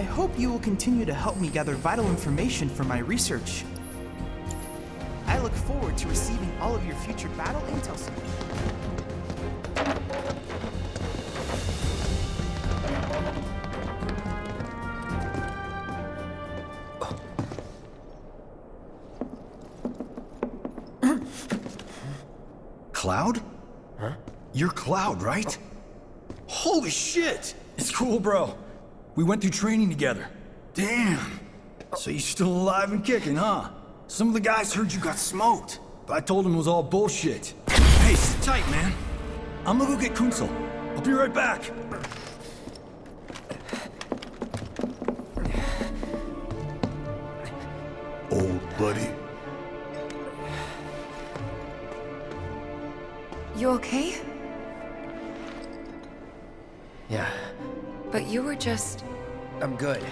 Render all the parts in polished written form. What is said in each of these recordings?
I hope you will continue to help me gather vital information for my research. I look forward to receiving all of your future battle intel soon. Cloud? Huh? You're Cloud, right? Holy shit! It's cool, bro. We went through training together. Damn. So you're still alive and kicking, huh? Some of the guys heard you got smoked, but I told them it was all bullshit. Hey, sit tight, man. I'm gonna go get Kunsel. I'll be right back. Old buddy. You okay? Yeah, But you were just... I'm good.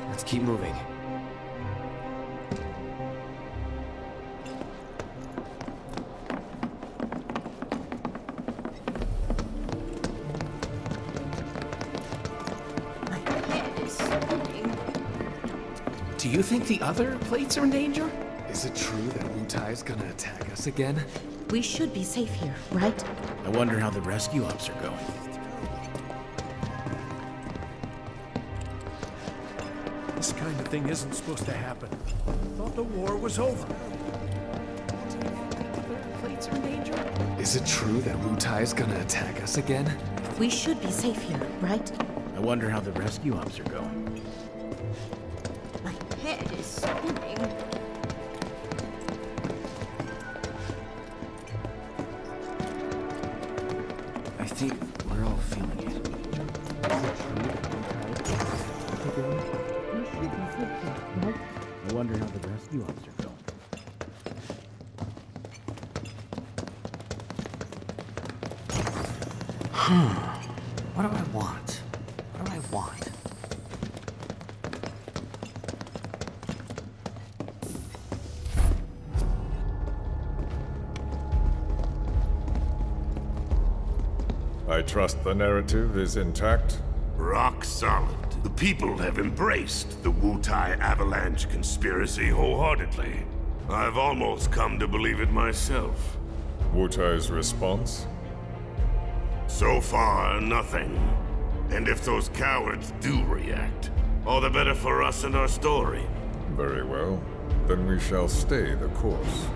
Let's keep moving. Do you think the other plates are in danger? Is it true that Wutai's gonna attack us again? We should be safe here, right? I wonder how the rescue ops are going. This kind of thing isn't supposed to happen. Thought the war was over. Plates are in danger? Is it true that Wutai's gonna attack us again? We should be safe here, right? I wonder how the rescue ops are going. My head is spinning. I think we're all feeling it. I wonder how the rescue ops are going. What do I want? What do I want? I trust the narrative is intact. Rock solid. The people have embraced the Wutai Avalanche conspiracy wholeheartedly. I've almost come to believe it myself. Wutai's response? So far, nothing. And if those cowards do react, all the better for us and our story. Very well. Then we shall stay the course.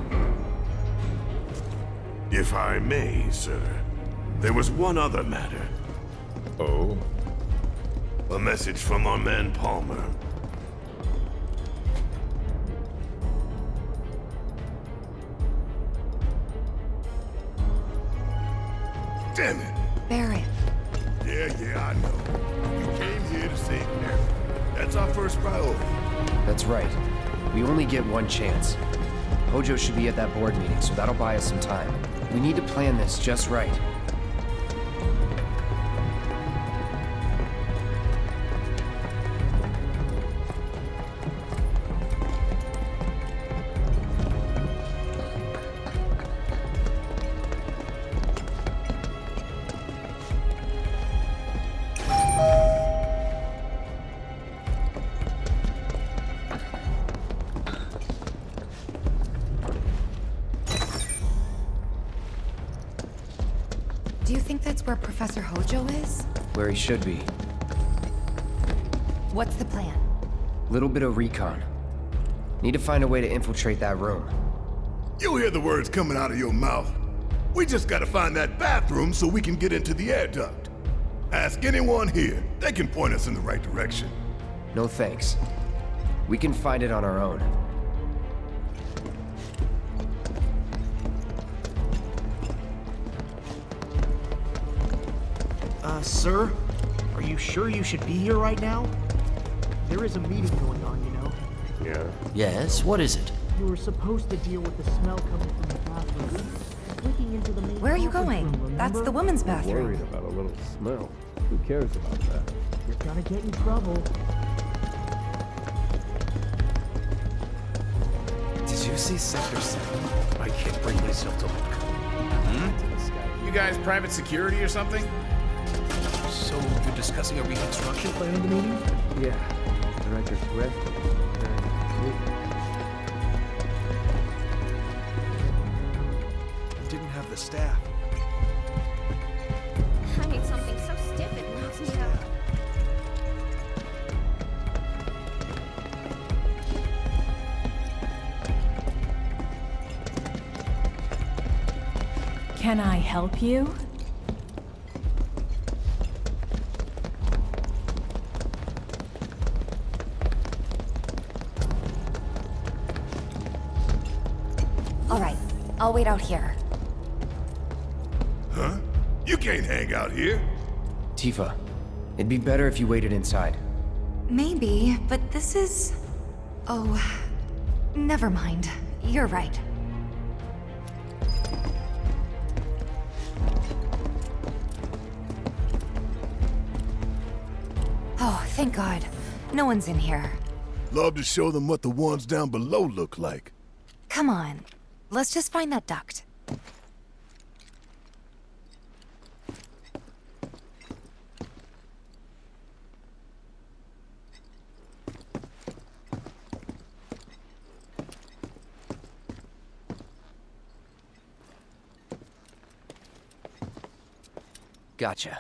If I may, sir, there was one other matter. Oh? A message from our man Palmer. Damn it! Barret. Yeah, I know. You came here to save Mary. That's our first priority. That's right. We only get one chance. Hojo should be at that board meeting, so that'll buy us some time. We need to plan this just right. Do you think that's where Professor Hojo is? Where he should be. What's the plan? Little bit of recon. Need to find a way to infiltrate that room. You hear the words coming out of your mouth. We just gotta find that bathroom so we can get into the air duct. Ask anyone here. They can point us in the right direction. No thanks. We can find it on our own. Sir? Are you sure you should be here right now? There is a meeting going on, you know. Yeah. Yes, what is it? You were supposed to deal with the smell coming from the bathroom. Leaking into the main Where are you conference going? room, remember? That's the women's bathroom. about a little smell. Who cares about that? You're gonna get in trouble. Did you see Sector 7? I can't bring myself to look. You guys private security or something? So So, you're discussing a reconstruction plan in the meeting? Yeah. Director Quest. Didn't have the staff. I need something so stiff it knocks me out. Can I help you? All right, I'll wait out here. Huh? You can't hang out here. Tifa, it'd be better if you waited inside. Maybe, but this is... Oh, never mind. You're right. Oh, thank God. No one's in here. Love to show them what the ones down below look like. Come on. Let's just find that duct. Gotcha.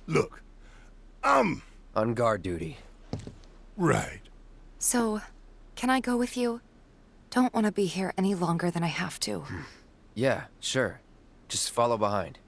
Look, I'm... On guard duty. Right. So, can I go with you? Don't want to be here any longer than I have to. Yeah, sure. Just follow behind.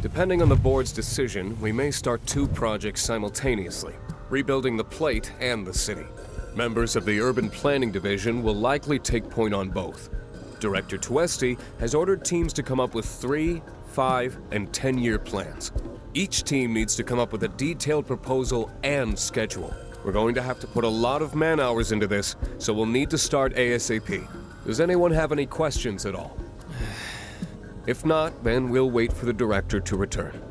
Depending on the board's decision, we may start 2 projects simultaneously, rebuilding the plate and the city. Members of the Urban Planning Division will likely take point on both. Director Tuesti has ordered teams to come up with 3, 5, and 10-year plans. Each team needs to come up with a detailed proposal and schedule. We're going to have to put a lot of man-hours into this, so we'll need to start ASAP. Does anyone have any questions at all? If not, then we'll wait for the director to return.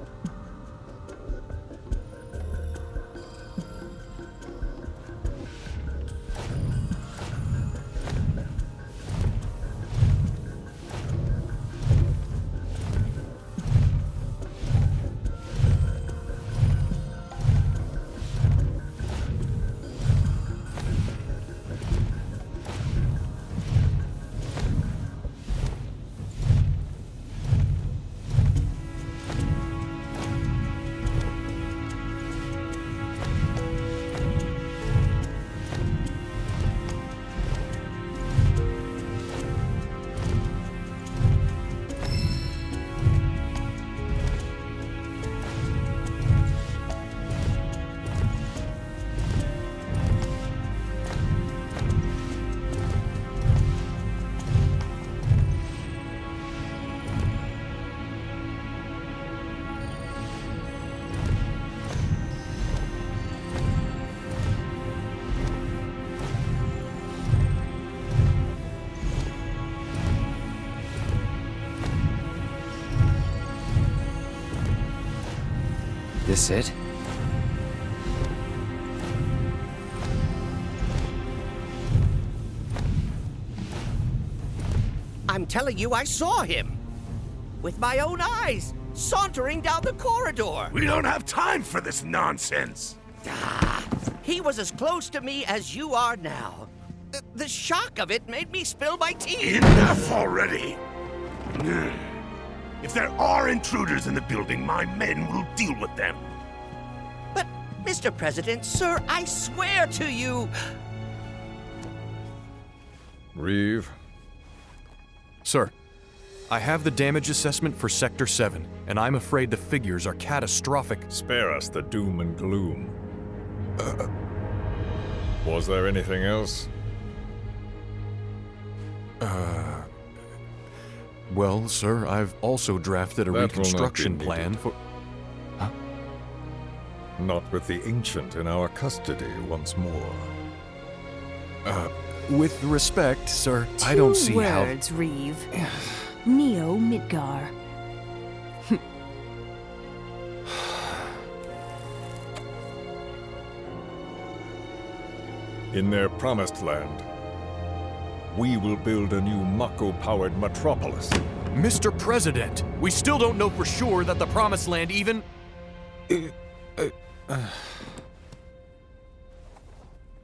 This it? I'm telling you, I saw him. With my own eyes, sauntering down the corridor. We don't have time for this nonsense. He was as close to me as you are now. The shock of it made me spill my tea. Enough already! If there are intruders in the building, my men will deal with them. But, Mr. President, sir, I swear to you... Reeve? Sir, I have the damage assessment for Sector 7, and I'm afraid the figures are catastrophic. Spare us the doom and gloom. Was there anything else? Well, sir, I've also drafted a reconstruction plan for... Huh? Not with the Ancient in our custody once more. With respect, sir, I don't see how... 2 words, Reeve. Neo Midgar. In their promised land, we will build a new Mako-powered metropolis. Mr. President, we still don't know for sure that the Promised Land even...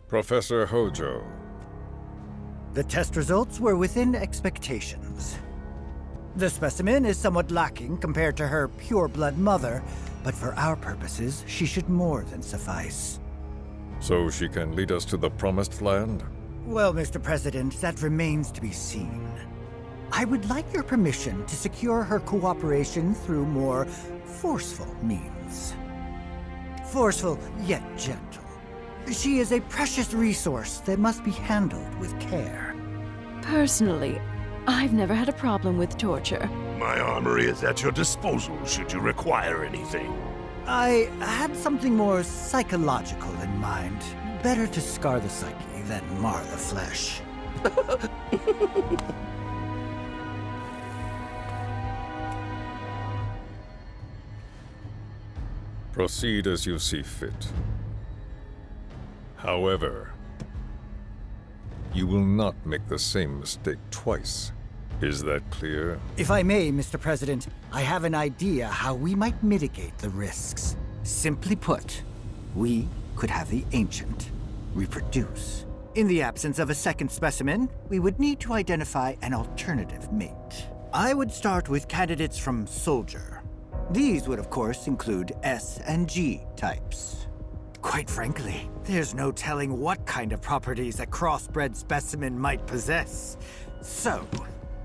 Professor Hojo. The test results were within expectations. The specimen is somewhat lacking compared to her pure-blood mother, but for our purposes, she should more than suffice. So she can lead us to the Promised Land? Well, Mr. President, that remains to be seen. I would like your permission to secure her cooperation through more forceful means. Forceful, yet gentle. She is a precious resource that must be handled with care. Personally, I've never had a problem with torture. My armory is at your disposal should you require anything. I had something more psychological in mind. Better to scar the psyche than mar the flesh. Proceed as you see fit. However, you will not make the same mistake twice. Is that clear? If I may, Mr. President, I have an idea how we might mitigate the risks. Simply put, we could have the Ancient reproduce. In the absence of a second specimen, we would need to identify an alternative mate. I would start with candidates from Soldier. These would, of course, include S and G types. Quite frankly, there's no telling what kind of properties a crossbred specimen might possess. So,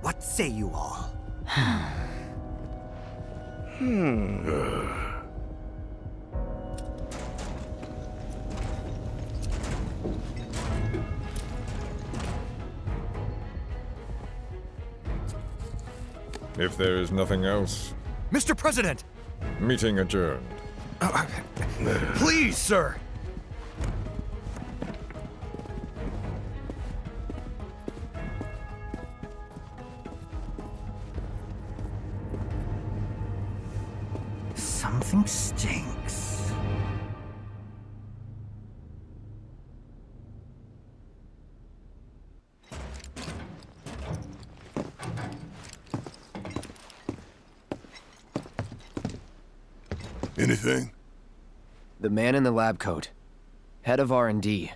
what say you all? If there is nothing else... Mr. President! Meeting adjourned. Please, sir! Something stinks. Anything? The man in the lab coat. Head of R&D.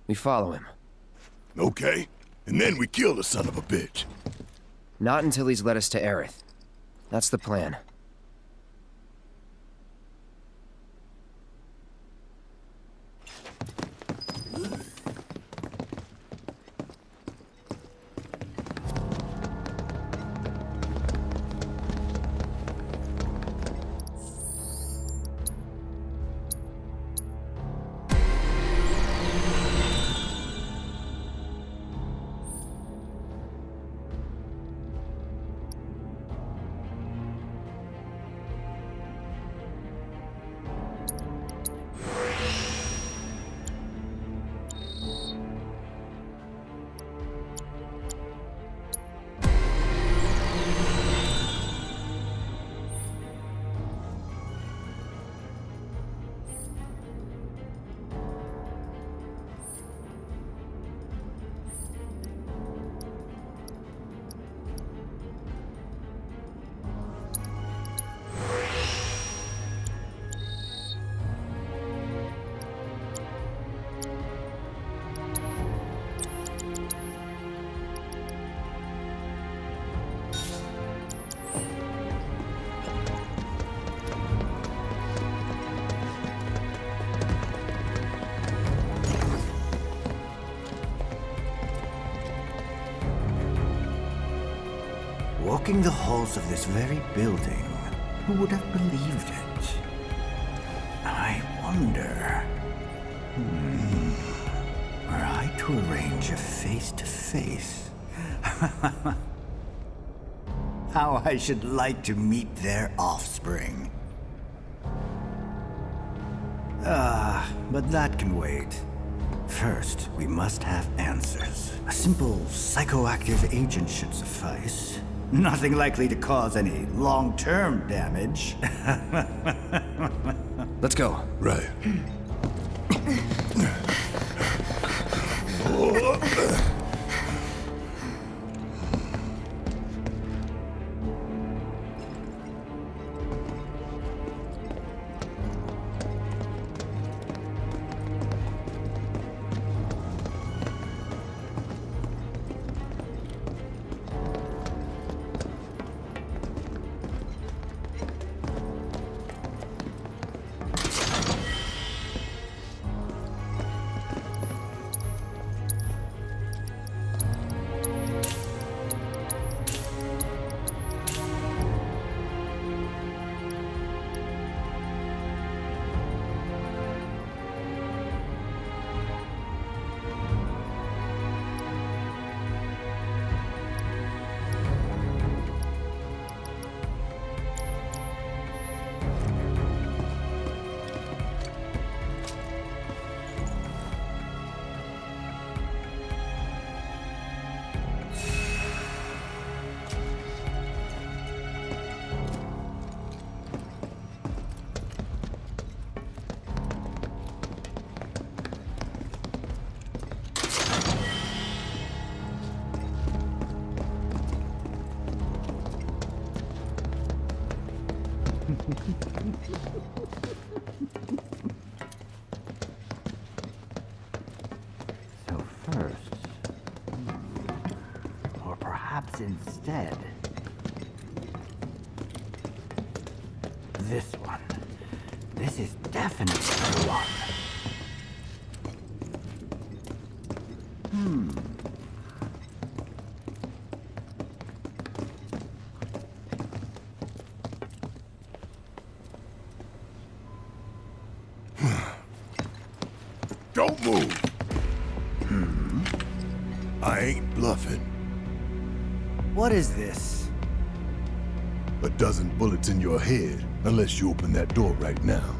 We follow him. Okay. And then we kill the son of a bitch. Not until he's led us to Aerith. That's the plan. walking the halls of this very building, who would have believed it? I wonder... were I to arrange a face-to-face... how I should like to meet their offspring. But that can wait. First, we must have answers. A simple psychoactive agent should suffice. Nothing likely to cause any long-term damage. Let's go. Right. So first... or perhaps instead... this one. This is definitely the one. Don't move. I ain't bluffing. What is this? A dozen bullets in your head, unless you open that door right now.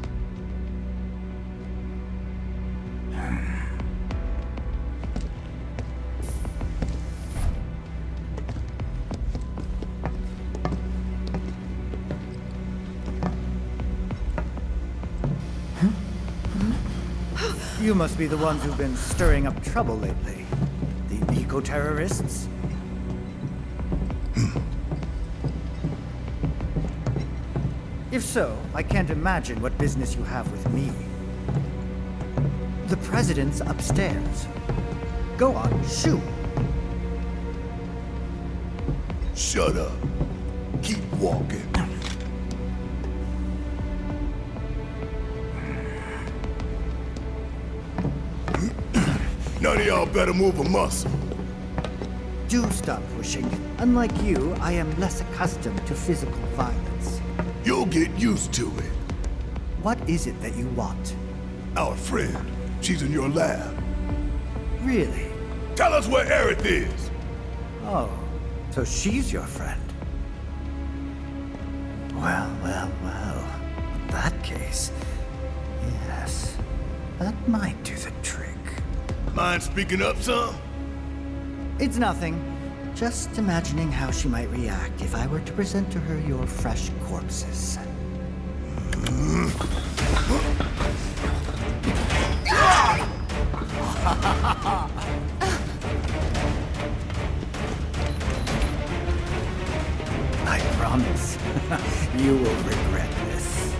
You must be the ones who've been stirring up trouble lately. The eco-terrorists? If so, I can't imagine what business you have with me. The president's upstairs. Go on, shoot! Shut up. Keep walking. None of y'all better move a muscle. Do stop pushing. Unlike you, I am less accustomed to physical violence. You'll get used to it. What is it that you want? Our friend. She's in your lab. Really? Tell us where Aerith is. Oh, so she's your friend. Well. In that case, yes, that might do the trick. Mind speaking up some? It's nothing. Just imagining how she might react if I were to present to her your fresh corpses. I promise, you will regret this.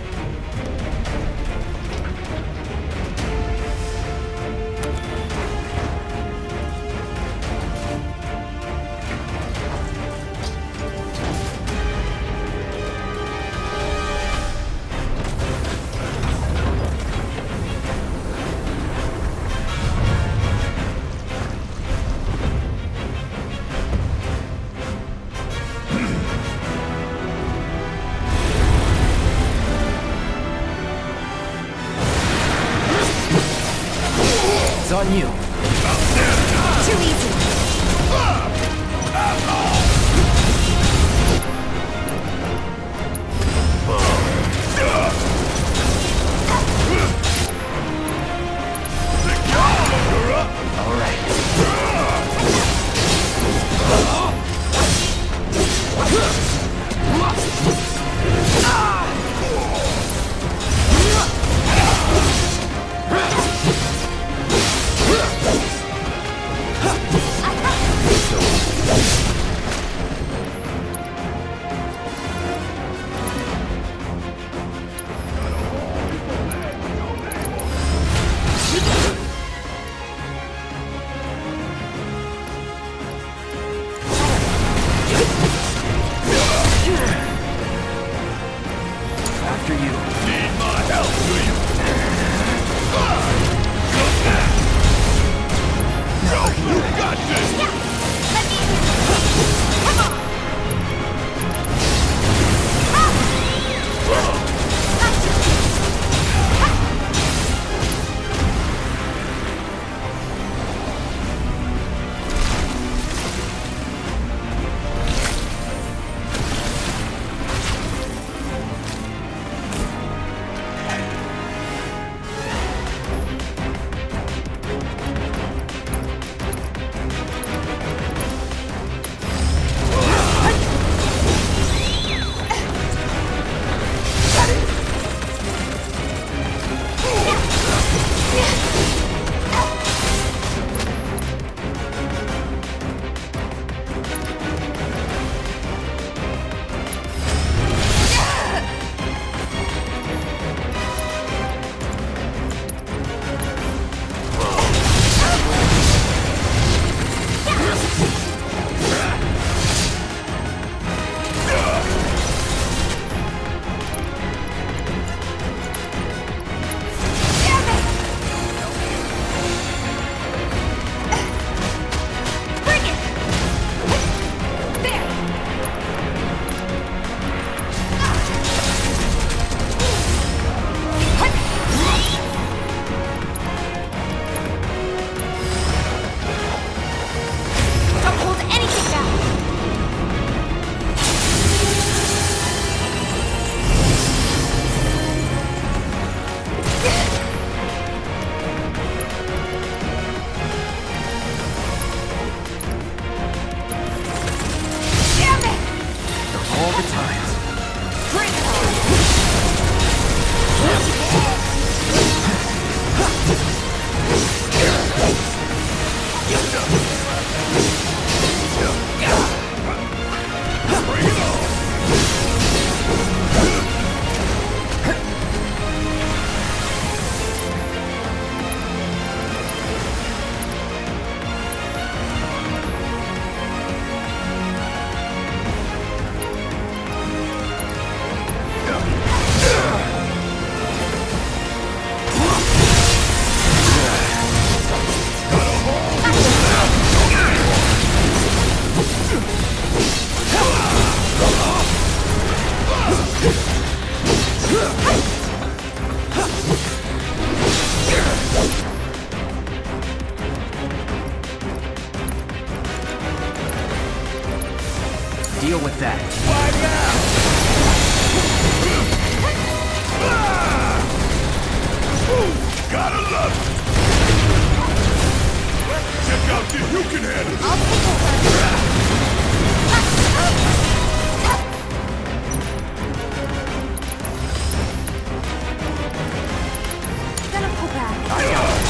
on you. Too easy. All right. After you. Need my help, do you? You got this! Let me... Come on! Deal with that. Gotta love it! Check out this, you can handle it! I'll take over. Gonna pull back. I got it.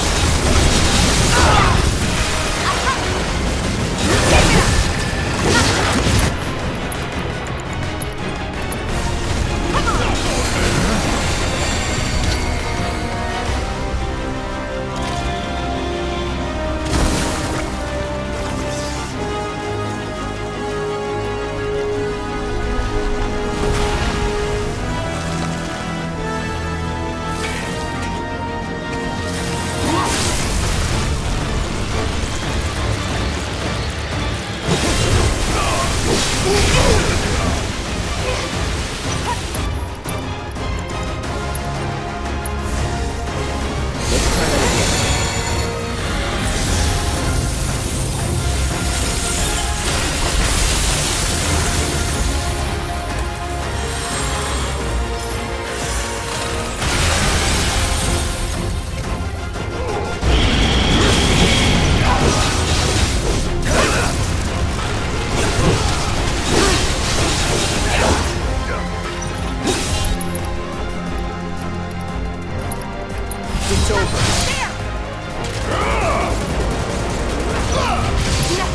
It's over.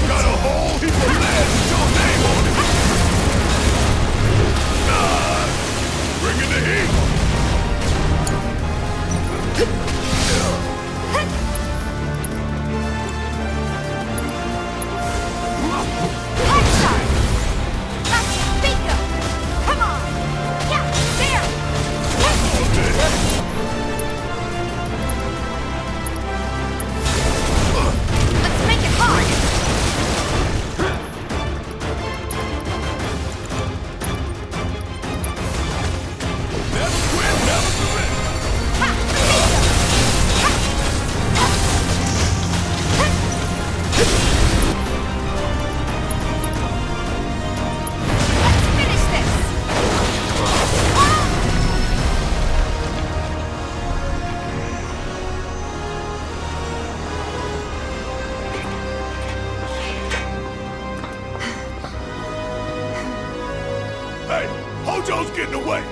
Got a whole heap of land with your name on it! Bring in the heat! Hey, Hojo's getting away!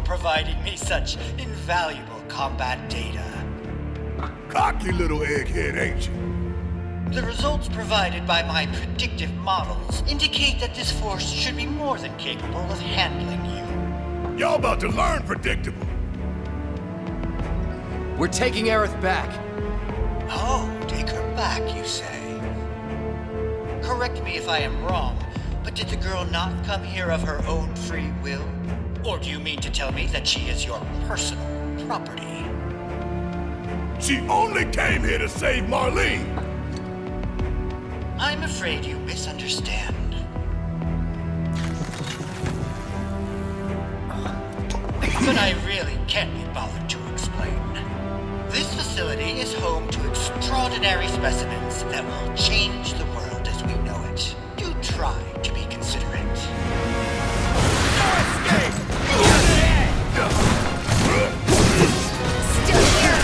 Providing me such invaluable combat data. Cocky little egghead, ain't you? The results provided by my predictive models indicate that this force should be more than capable of handling you. Y'all about to learn predictable. We're taking Aerith back. Oh, take her back, you say? Correct me if I am wrong, but did the girl not come here of her own free will? Or do you mean to tell me that she is your personal property? She only came here to save Marlene! I'm afraid you misunderstand. But I really can't be bothered to explain. This facility is home to extraordinary specimens that will change the world as we know it. Do try to be considerate. Escape! Still here!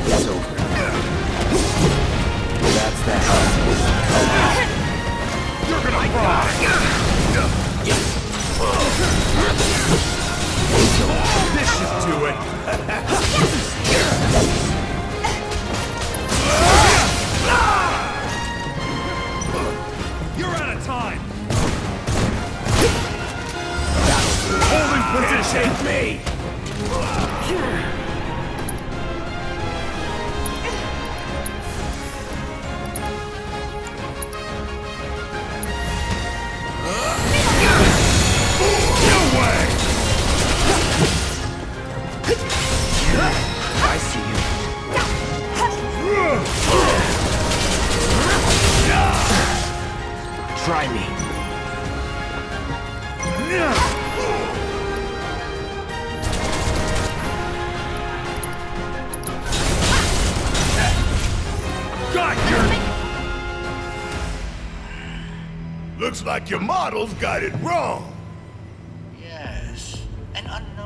It's over. That's that. You're gonna cry! This should do it! You're out of time! Holding position! Me! I see you. Try me. Got you! Looks like your models got it wrong. Yes, an unknown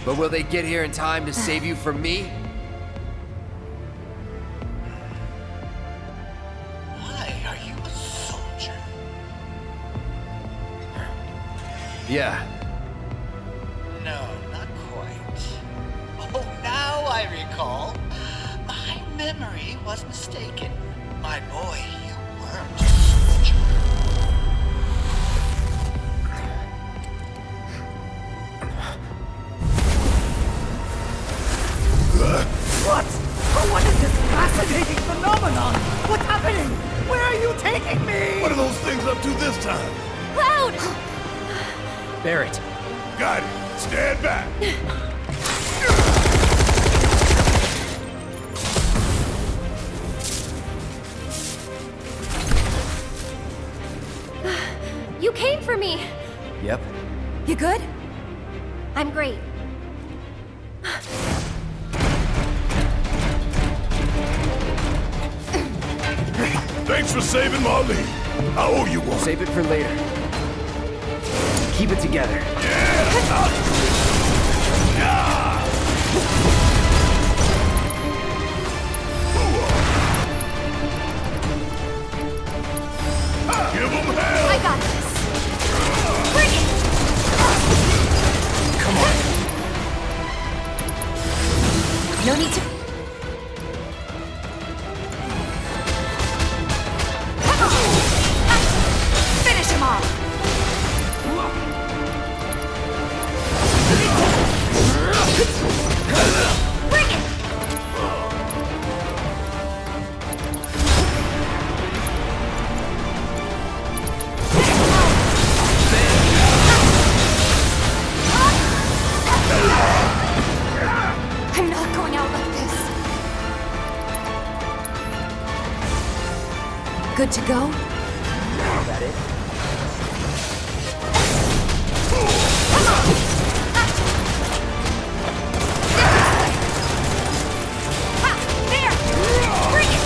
But will they get here in time to save you from me? Why are you a soldier? Yeah. No, not quite. Oh, now I recall. My memory was mistaken. My boy, you weren't a soldier. What? Oh, what is this fascinating phenomenon? What's happening? Where are you taking me? What are those things up to this time? Cloud! Barrett. Got it. Stand back. You came for me! Yep. You good? I'm great. Thanks for saving Marlene. I owe you one. Save it for later. Keep it together. Give them hell! I got this. Bring it! Come on. No need to... Finish him off! Bring it! I'm not going out like this. Good to go? Is that it? There! Bring it!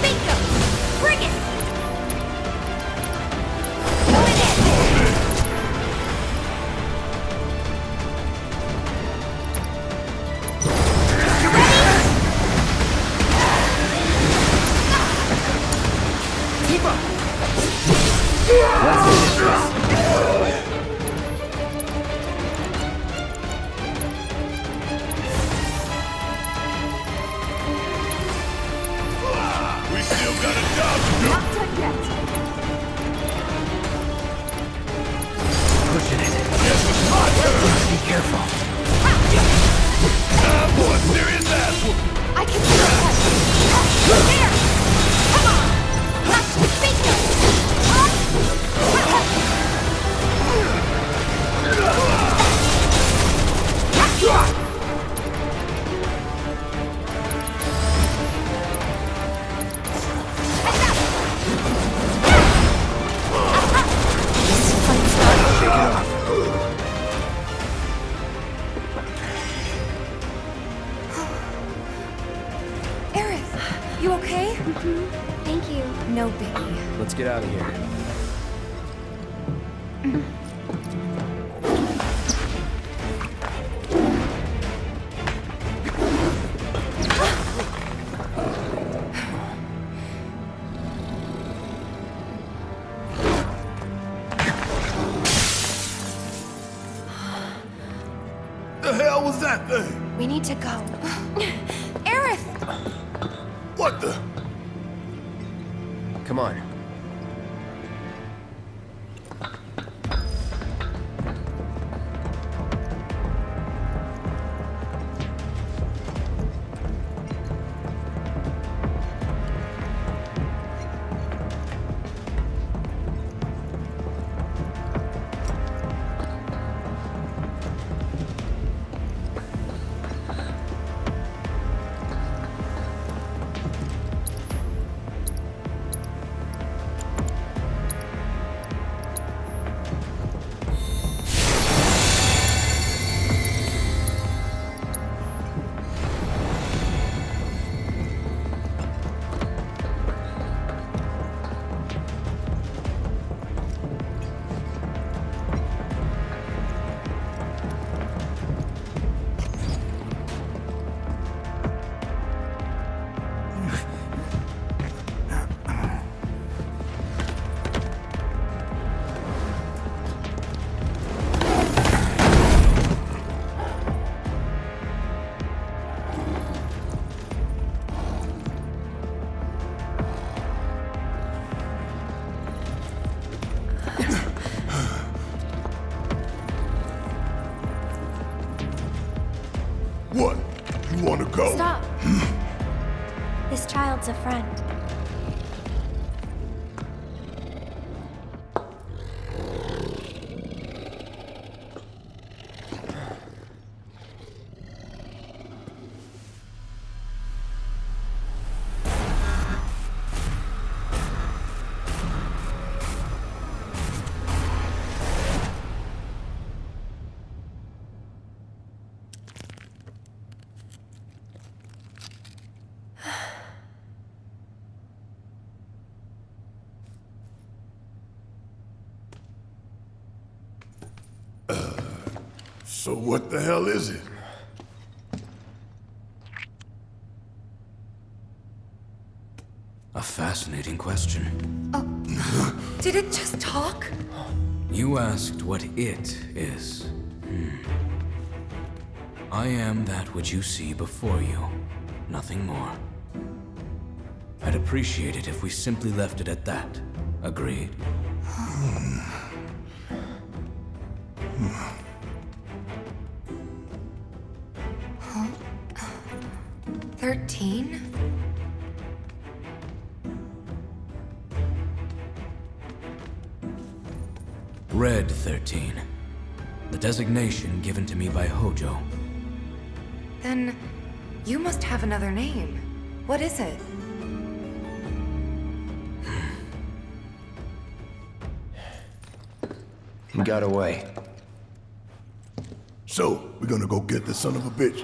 Bingo! Bring it! Going in! You ready? Keep up! Let's finish this. We still got a job to do. Not done yet. Pushing it. Yes, it's my turn. Be careful. Time for a serious ass whooping. I can see your head. There! Come on! Bingo! Shake it off. Aerith, you okay? Thank you. No biggie. Let's get out of here. The hell was that thing? We need to go. Aerith! What the? Come on. You wanna go? Stop. This child's a friend. So what the hell is it? A fascinating question. Did it just talk? You asked what it is. I am that which you see before you. Nothing more. I'd appreciate it if we simply left it at that. Agreed? 13? Red 13. The designation given to me by Hojo. Then you must have another name. What is it? He got away. So, we're gonna go get this son of a bitch.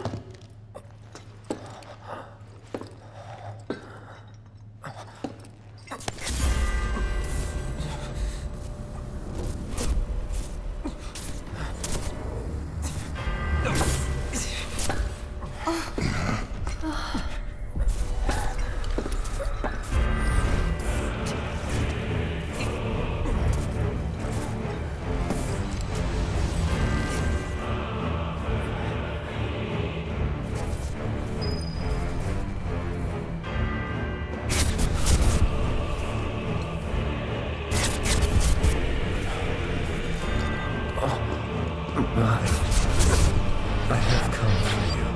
I have come for you.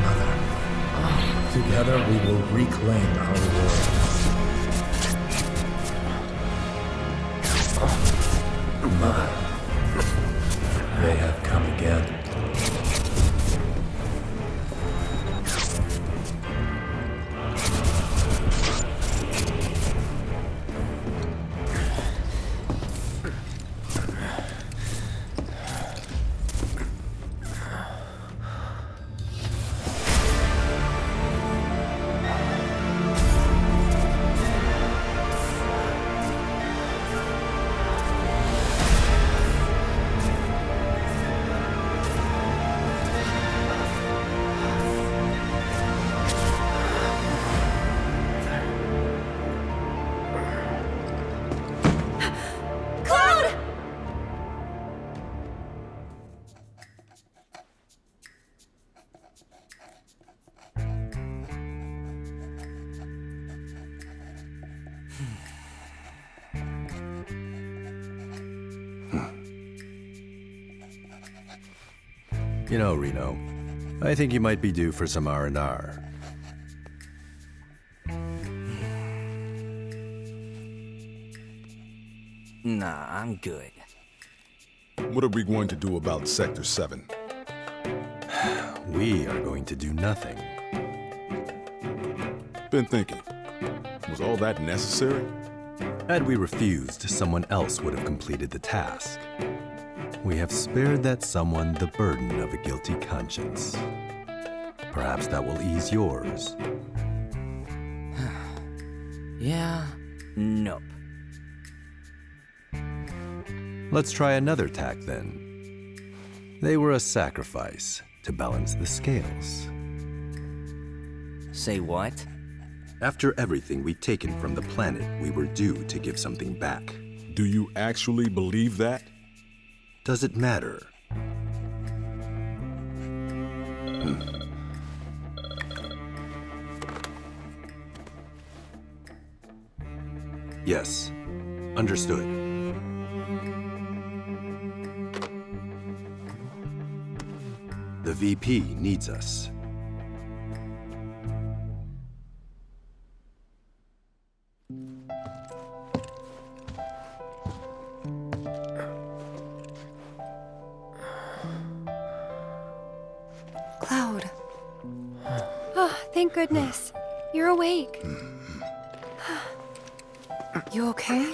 Mother. Together we will reclaim our world. Mother. They have come again. You know, Reno, I think you might be due for some R&R. Nah, I'm good. What are we going to do about Sector 7? We are going to do nothing. Been thinking, was all that necessary? Had we refused, someone else would have completed the task. We have spared that someone the burden of a guilty conscience. Perhaps that will ease yours. Yeah, nope. Let's try another tack then. They were a sacrifice to balance the scales. Say what? After everything we'd taken from the planet, we were due to give something back. Do you actually believe that? Does it matter? Yes, understood. The VP needs us. Cloud. Oh, thank goodness. You're awake. You okay?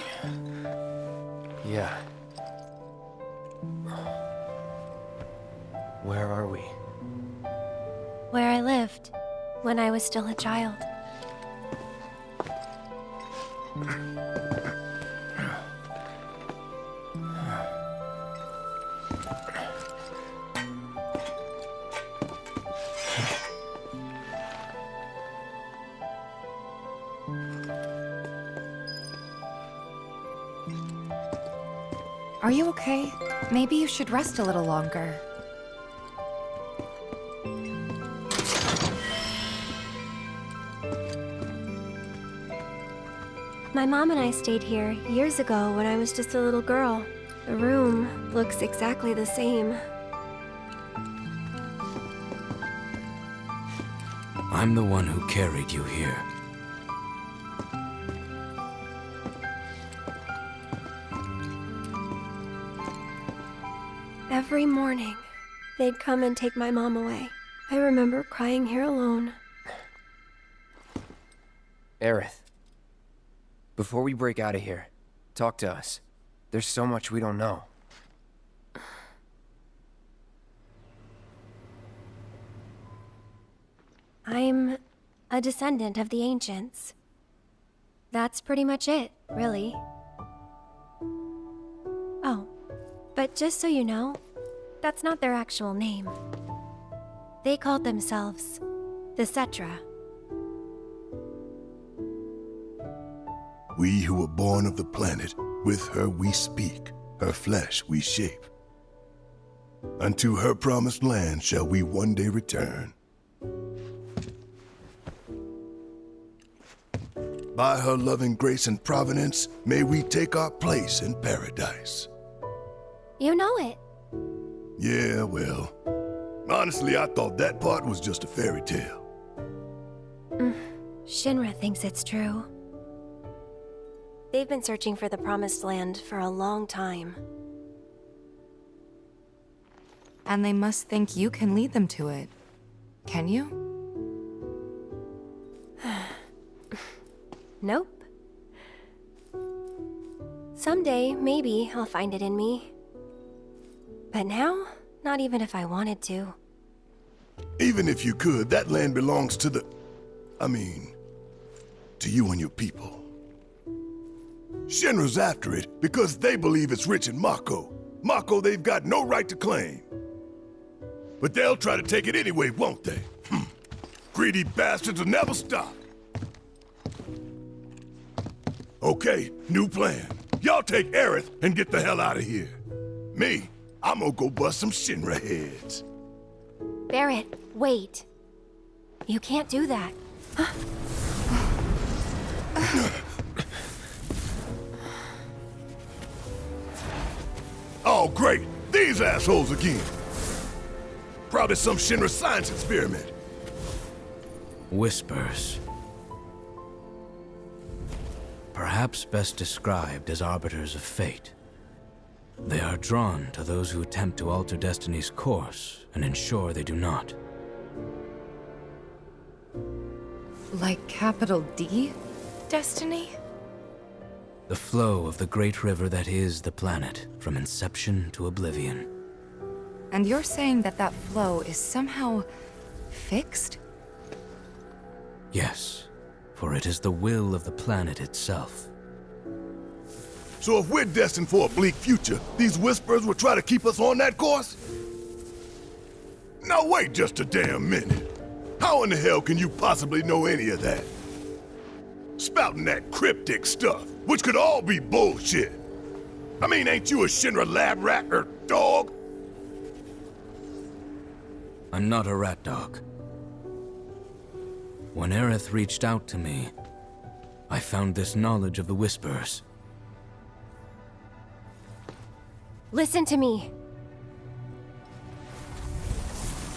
Yeah. Where are we? Where I lived, when I was still a child. Are you okay? Maybe you should rest a little longer. My mom and I stayed here years ago when I was just a little girl. The room looks exactly the same. I'm the one who carried you here. Every morning, they'd come and take my mom away. I remember crying here alone. Aerith. Before we break out of here, talk to us. There's so much we don't know. I'm a descendant of the ancients. That's pretty much it, really. Oh, but just so you know, that's not their actual name. They called themselves the Cetra. We who were born of the planet, with her we speak, her flesh we shape. Unto her promised land shall we one day return. By her loving grace and providence, may we take our place in paradise. You know it. Yeah, well, honestly, I thought that part was just a fairy tale. Shinra thinks it's true. They've been searching for the Promised Land for a long time. And they must think you can lead them to it. Can you? Nope. Someday, maybe, I'll find it in me. But now, not even if I wanted to. Even if you could, that land belongs to the... to you and your people. Shinra's after it because they believe it's rich in Mako. Mako they've got no right to claim. But they'll try to take it anyway, won't they? Greedy bastards will never stop. Okay, new plan. Y'all take Aerith and get the hell out of here. Me, I'm gonna go bust some Shinra heads. Barrett, wait. You can't do that. Oh, great! These assholes again! Probably some Shinra science experiment. Whispers. Perhaps best described as arbiters of fate. They are drawn to those who attempt to alter destiny's course and ensure they do not. Like capital D? Destiny? The flow of the great river that is the planet, from inception to oblivion. And you're saying that that flow is somehow fixed? Yes, for it is the will of the planet itself. So if we're destined for a bleak future, these Whisperers will try to keep us on that course? Now wait just a damn minute. How in the hell can you possibly know any of that? Spouting that cryptic stuff, which could all be bullshit. Ain't you a Shinra lab rat or dog? I'm not a rat dog. When Aerith reached out to me, I found this knowledge of the Whispers. Listen to me.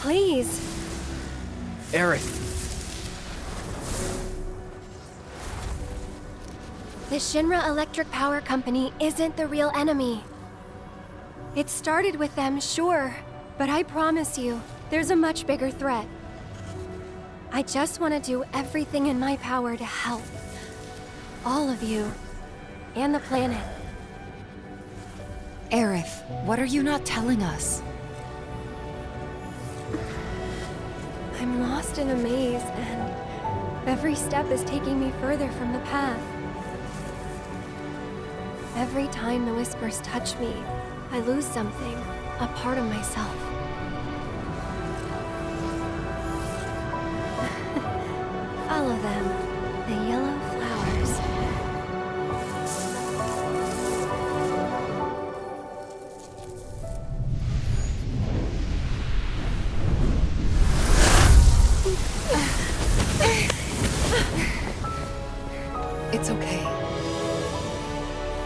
Please. Aerith. The Shinra Electric Power Company isn't the real enemy. It started with them, sure, but I promise you, there's a much bigger threat. I just want to do everything in my power to help. All of you. And the planet. Aerith, what are you not telling us? I'm lost in a maze, and every step is taking me further from the path. Every time the whispers touch me, I lose something, a part of myself. Follow them, the yellow flowers. It's okay.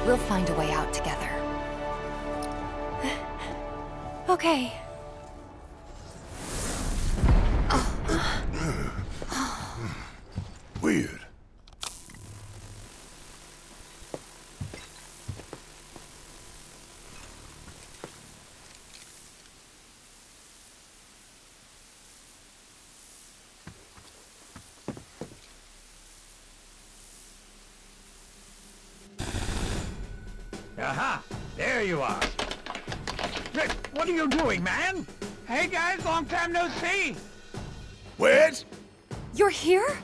We'll find a way out together. Okay. Weird. Aha! There you are. Rick, what are you doing, man? Hey guys, long time no see. Wedge? You're here?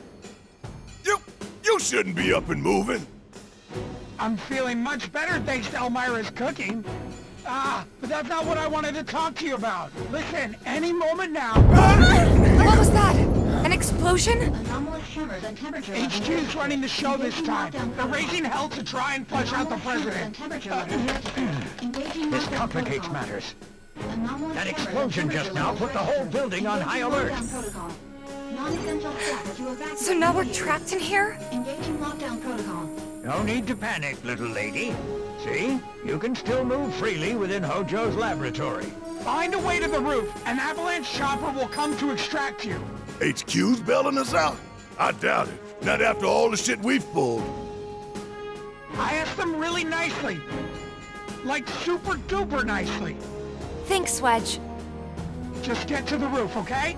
You shouldn't be up and moving. I'm feeling much better thanks to Elmira's cooking. But that's not what I wanted to talk to you about. Listen, any moment now... What was that? An explosion? HQ's running the show this time. They're raising hell to try and flush out the president. This complicates matters. That explosion just now put the whole building on high alert. So now we're trapped in here? No need to panic, little lady. See? You can still move freely within Hojo's laboratory. Find a way to the roof. An avalanche chopper will come to extract you. HQ's bailing us out? I doubt it. Not after all the shit we've pulled. I asked them really nicely. Like super duper nicely. Thanks, Wedge. Just get to the roof, okay?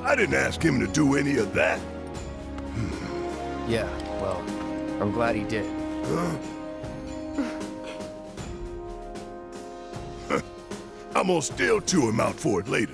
I didn't ask him to do any of that. Yeah, well, I'm glad he did. I'm gonna still chew him out for it later.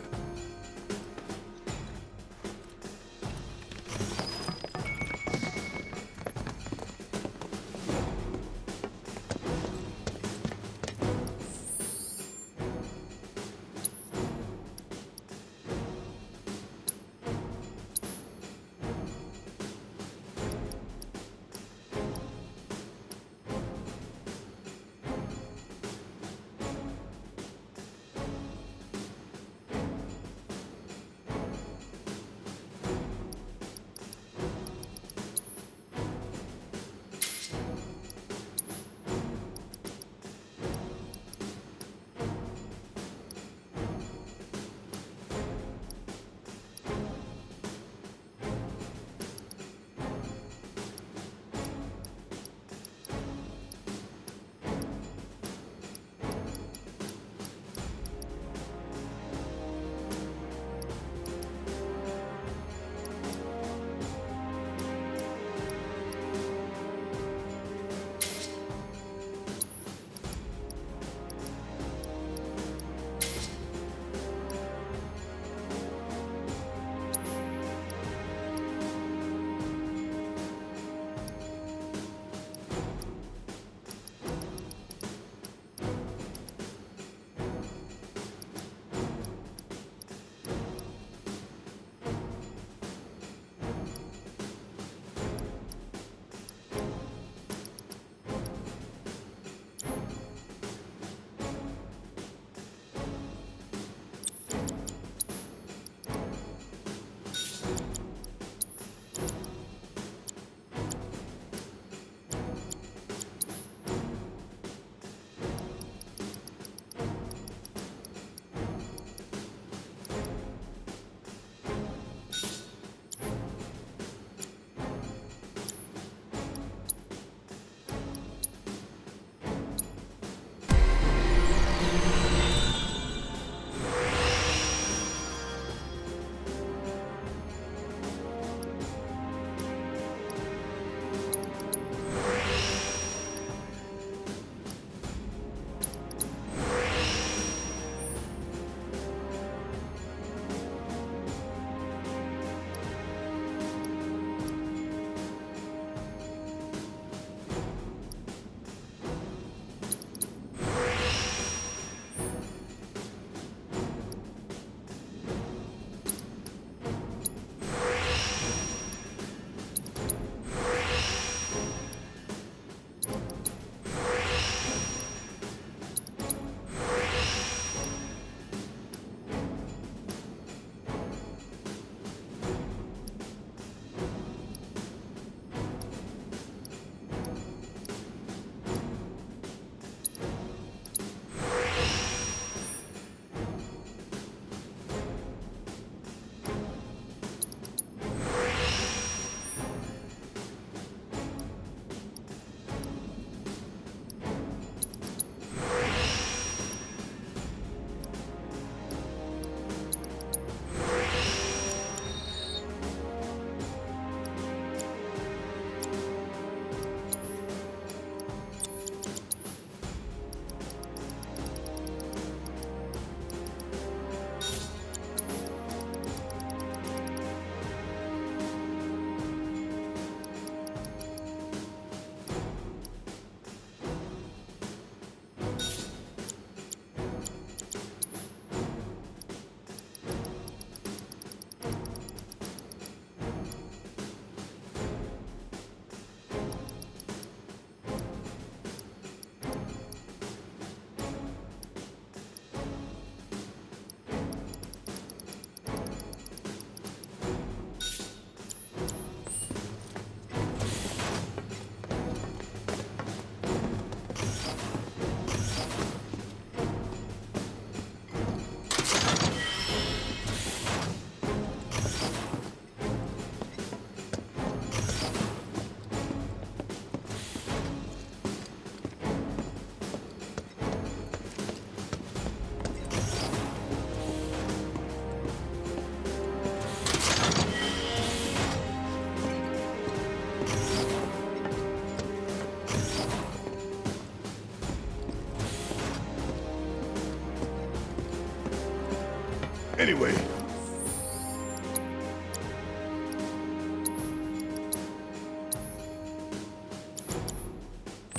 Anyway.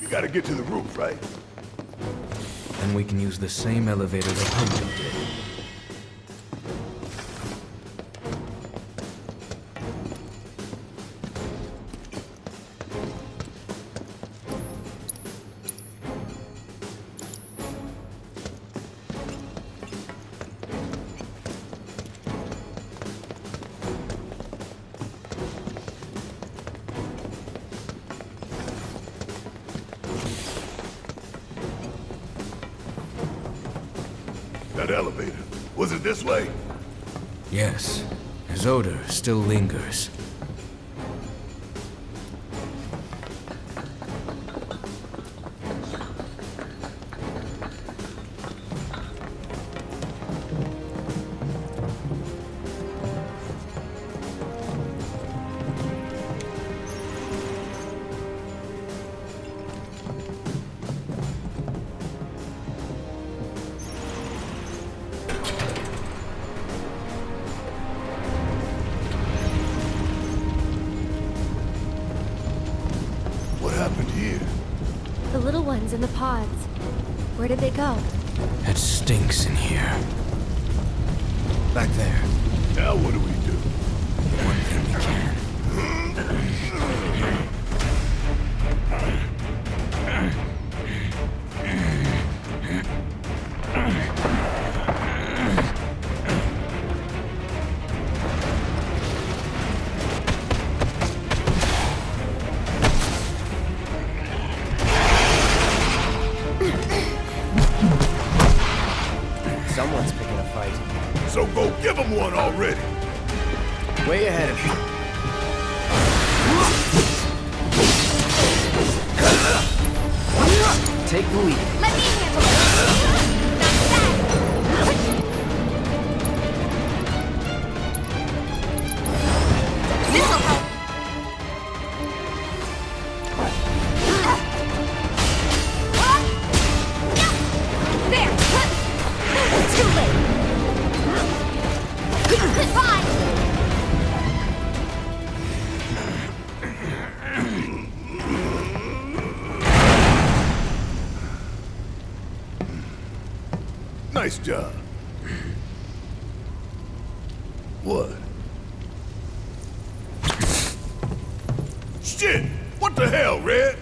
You gotta get to the roof, right? Then we can use the same elevator that Hojo did. That elevator. Was it this way? Yes, his odor still lingers. The little ones in the pods. Where did they go? It stinks in here. Back there. Now what do we do? One thing we can. Someone's picking a fight. So go give them one already. Way ahead of you. Take the lead. Let me handle it. This'll help. There. Too late. Goodbye. Nice job. What? Shit! What the hell, Red?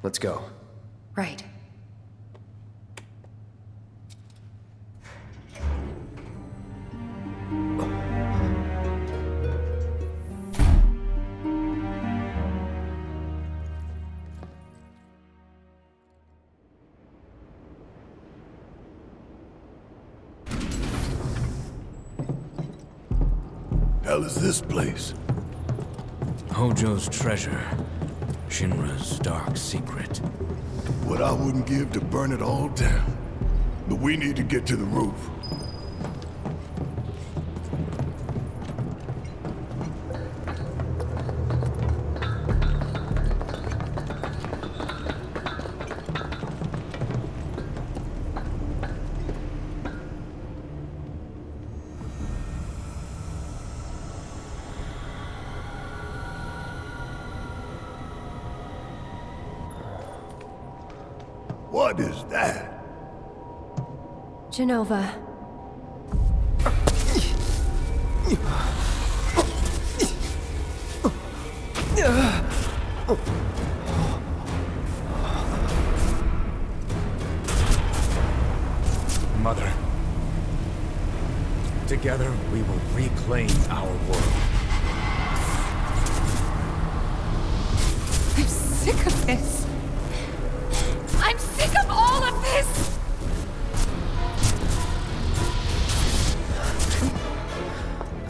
Let's go. Right. hell is this place? Hojo's treasure. Shinra's dark secret. What I wouldn't give to burn it all down. But we need to get to the roof. What is that? Genova. Mother. Together, we will reclaim our world. I'm sick of this. I'm sick of all of this!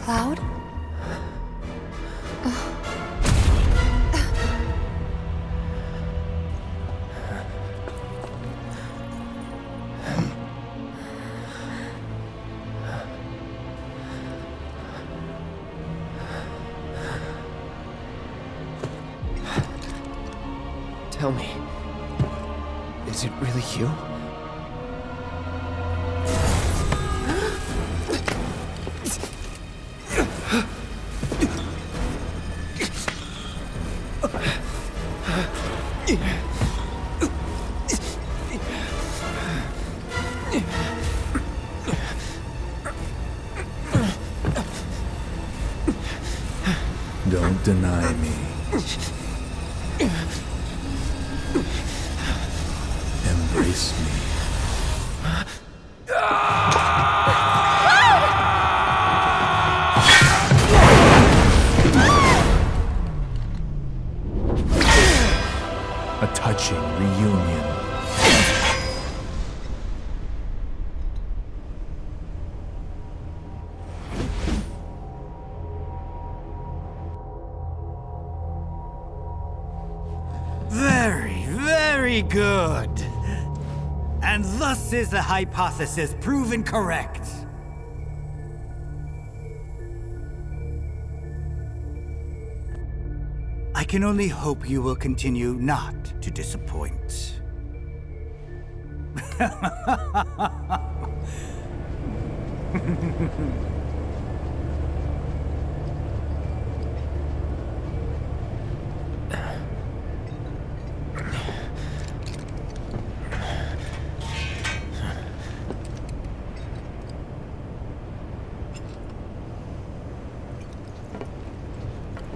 Cloud? Tell me, is it really you? Don't deny me. Embrace me. A touching reunion. Very, very good. And thus is the hypothesis proven correct. I can only hope you will continue not to disappoint.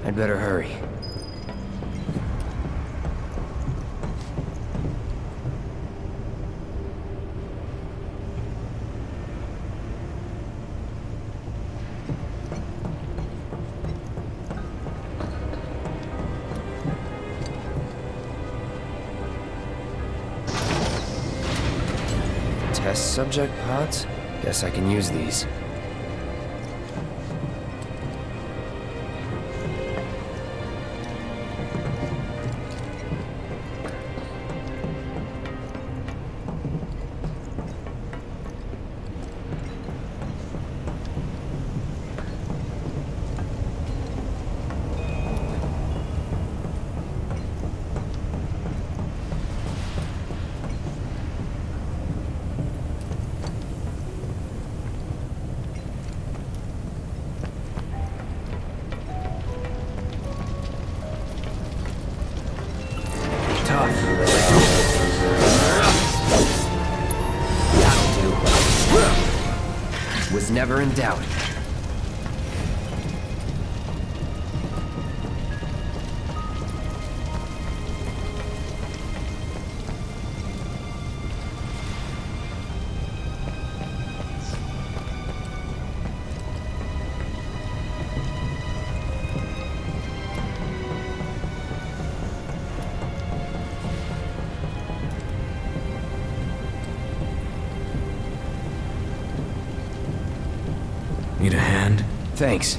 I'd better hurry. Test subject pods? Guess I can use these. Was never in doubt. Need a hand? Thanks.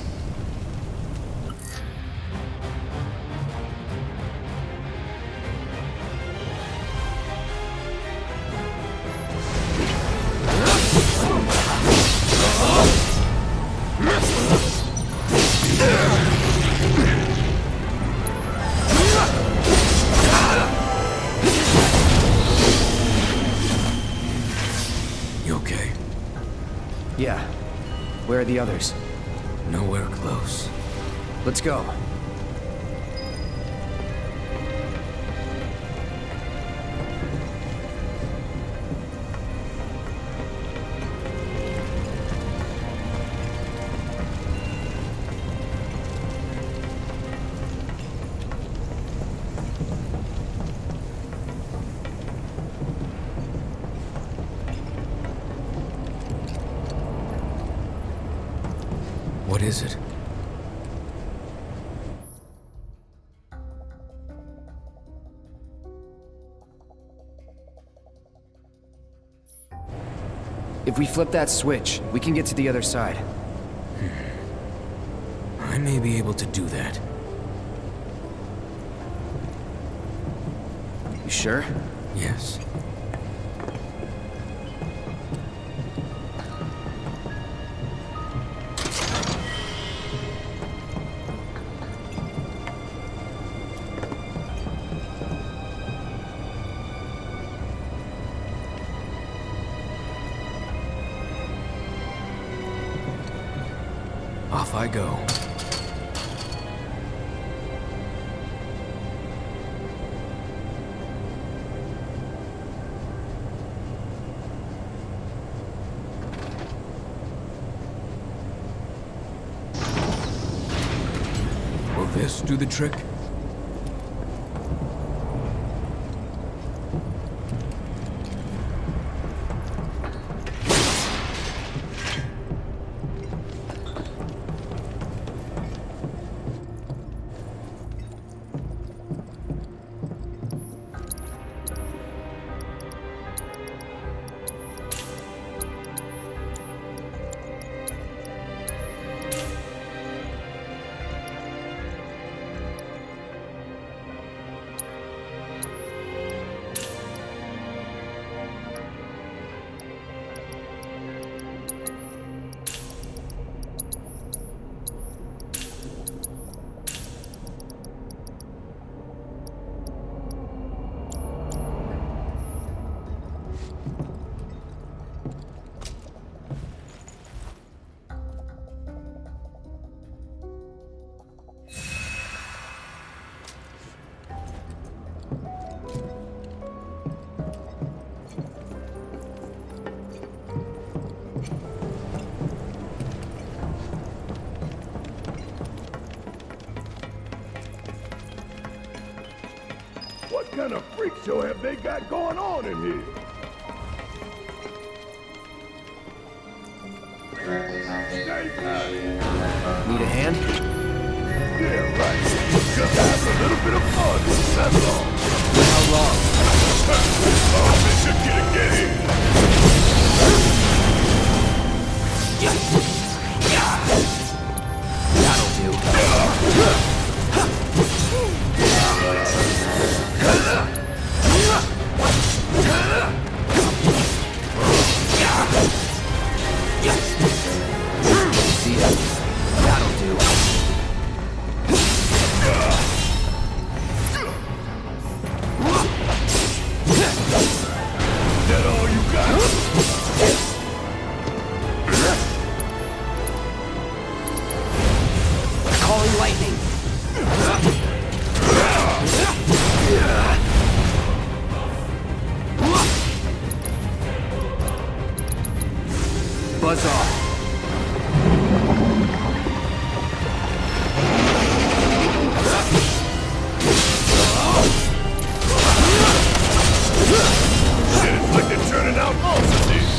Where are the others? Nowhere close. Let's go. What is it? If we flip that switch, we can get to the other side. I may be able to do that. You sure? Yes. Off I go. Will this do the trick? What kind of freak show have they got going on in here? Stay back. Need a hand? Yeah, right. Just have a little bit of fun, that's all. How long? Oh, they should get in. That'll do. See ya. That'll do. That all you got? Calling lightning. Buzz off. Shit, it's like they're turning out monsters.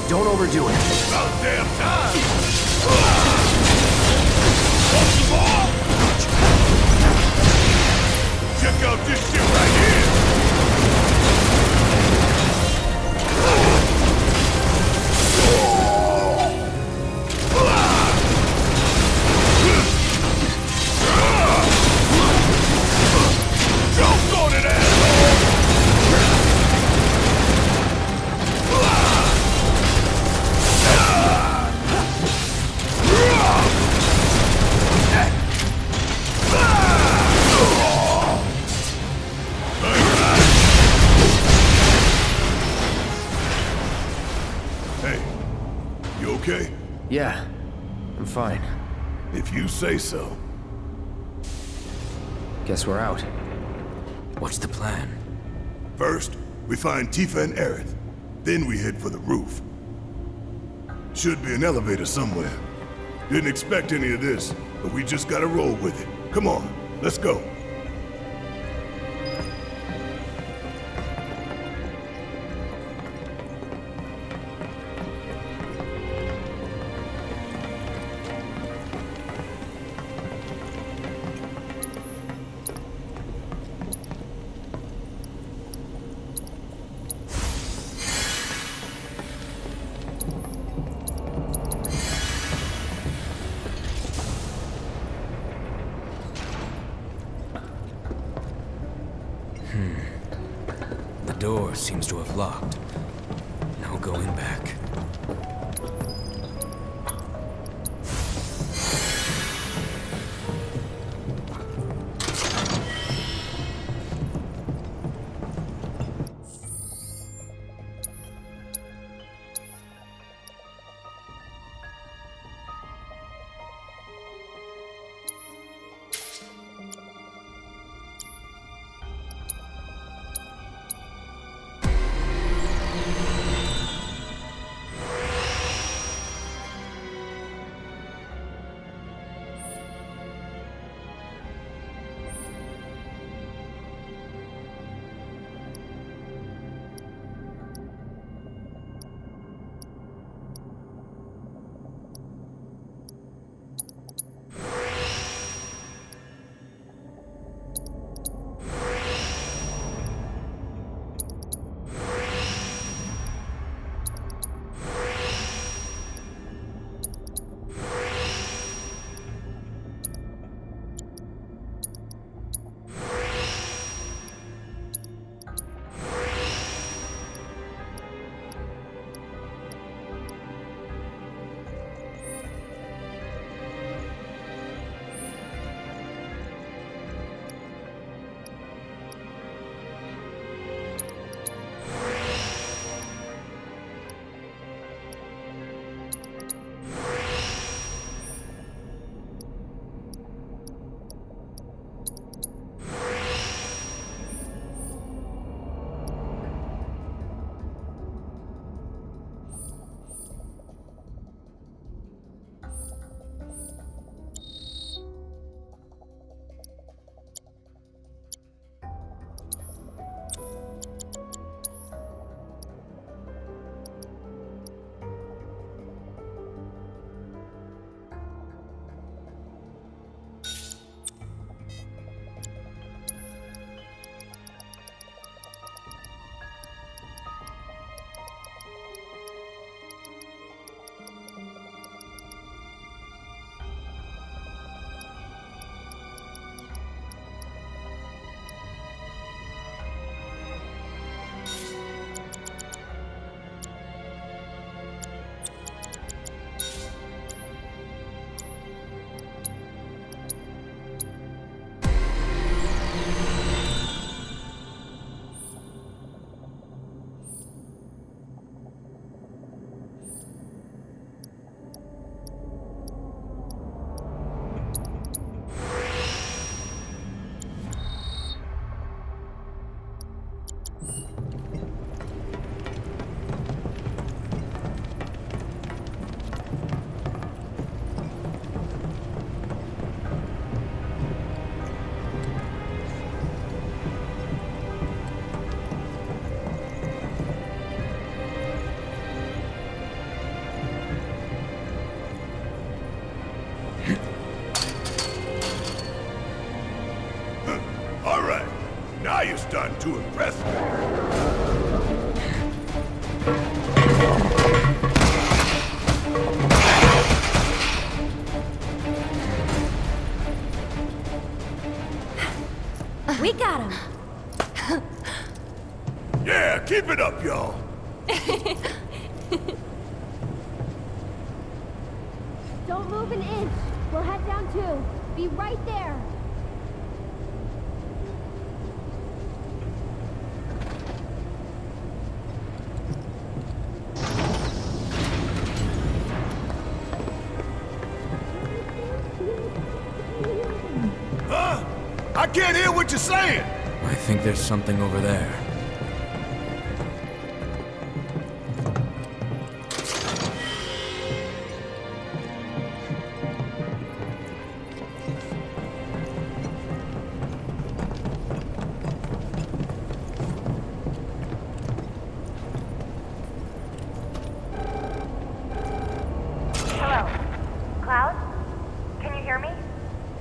Don't overdo it. About damn time! Check out this shit right here! Yeah, I'm fine. If you say so. Guess we're out. What's the plan? First, we find Tifa and Aerith. Then we head for the roof. Should be an elevator somewhere. Didn't expect any of this, but we just gotta roll with it. Come on, let's go. The door seems to have locked. No going back. Now you're starting to impress me. We got him. Yeah, keep it up, y'all. Don't move an inch. We'll head down too. Be right there. can't hear what you're saying! I think there's something over there.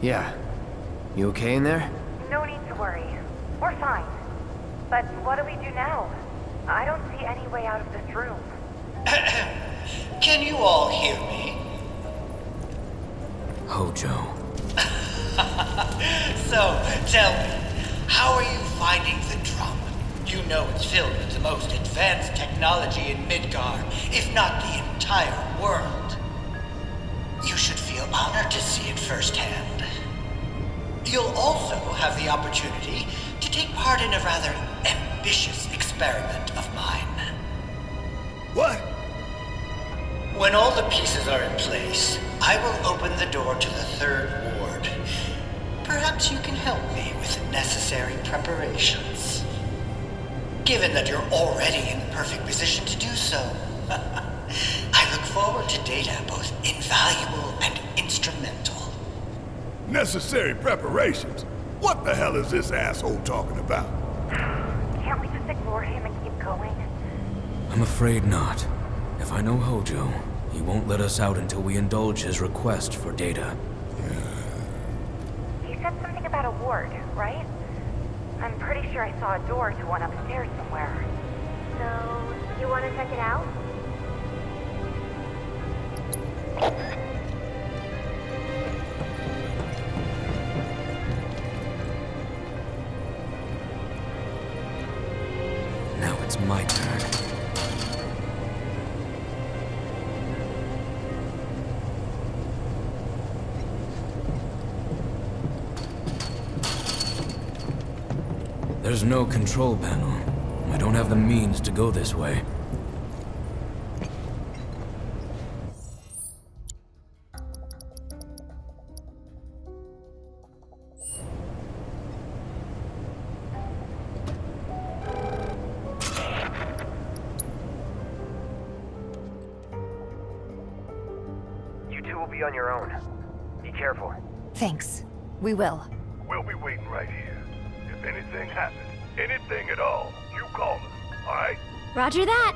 Yeah. You okay in there? No need to worry. We're fine. But what do we do now? I don't see any way out of this room. Can you all hear me? Hojo. So, tell me, how are you finding the drum? You know it's filled with the most advanced technology in Midgar, if not the entire world. You should feel honored to see it firsthand. You'll also have the opportunity to take part in a rather ambitious experiment of mine. What? When all the pieces are in place, I will open the door to the third ward. Perhaps you can help me with the necessary preparations. Given that you're already in the perfect position to do so, I look forward to data both invaluable and instrumental. Necessary preparations? What the hell is this asshole talking about? Can't we just ignore him and keep going? I'm afraid not. If I know Hojo, he won't let us out until we indulge his request for data. He said something about a ward, right? I'm pretty sure I saw a door to one upstairs somewhere. So, you want to check it out? Now it's my turn. There's no control panel. I don't have the means to go this way. You two will be on your own. Be careful. Thanks. We will. We'll be waiting right here. If anything happens, anything at all, you call us, alright? Roger that!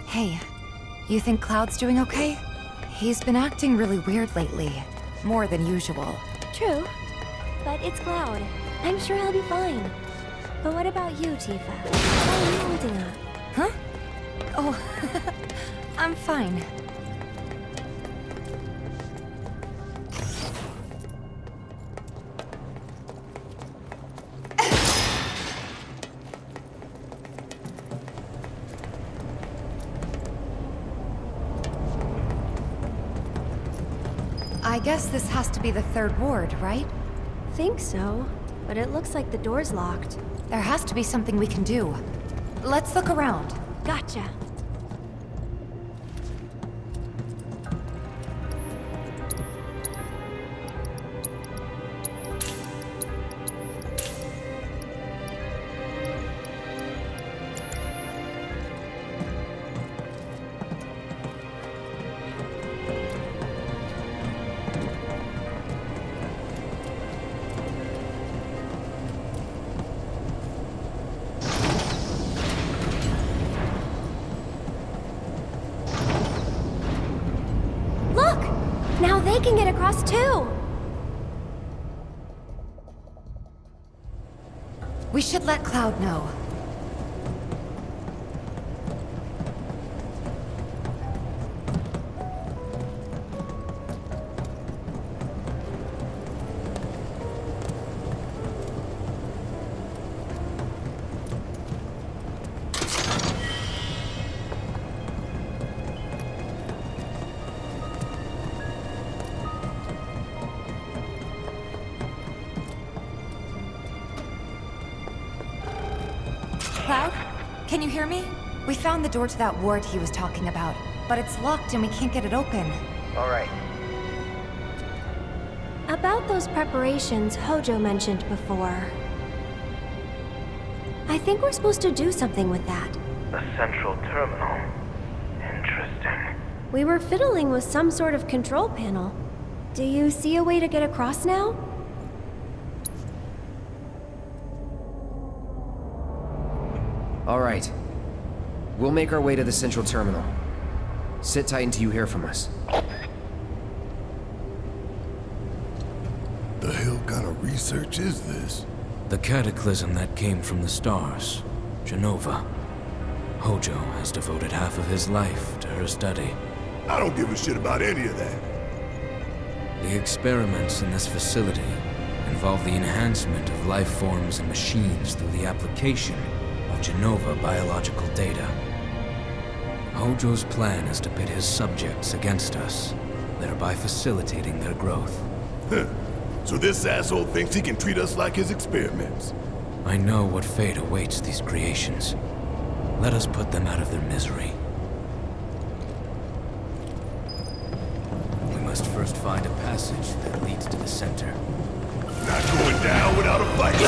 Hey, you think Cloud's doing okay? He's been acting really weird lately. More than usual. True. But it's Cloud. I'm sure he'll be fine. But what about you, Tifa? How are you holding up? Huh? Oh, I'm fine. I guess this has to be the third ward, right? Think so. But it looks like the door's locked. There has to be something we can do. Let's look around. Gotcha. Now they can get across too! We should let Cloud know. Cloud? Can you hear me? We found the door to that ward he was talking about, but it's locked and we can't get it open. All right. About those preparations Hojo mentioned before. I think we're supposed to do something with that. The central terminal. Interesting. We were fiddling with some sort of control panel. Do you see a way to get across now? All right. We'll make our way to the central terminal. Sit tight until you hear from us. The hell kind of research is this? The cataclysm that came from the stars, Genova. Hojo has devoted half of his life to her study. I don't give a shit about any of that. The experiments in this facility involve the enhancement of life forms and machines through the application of Genova biological data. Hojo's plan is to pit his subjects against us, thereby facilitating their growth. So this asshole thinks he can treat us like his experiments. I know what fate awaits these creations. Let us put them out of their misery. We must first find a passage that leads to the center. Not going down without a fight.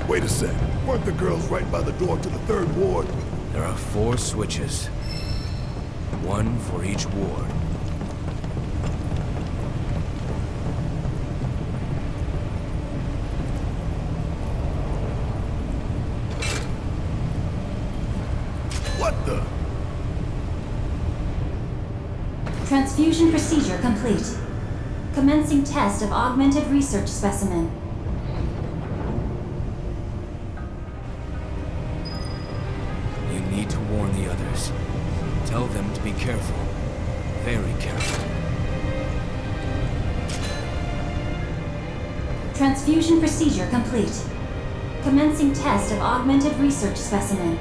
Wait a sec. Weren't the girls right by the door to the third ward? There are 4 switches. 1 for each ward. What the? Transfusion procedure complete. Commencing test of augmented research specimen. You need to warn the others. Tell them to be careful. Very careful. Transfusion procedure complete. Commencing test of augmented research specimen.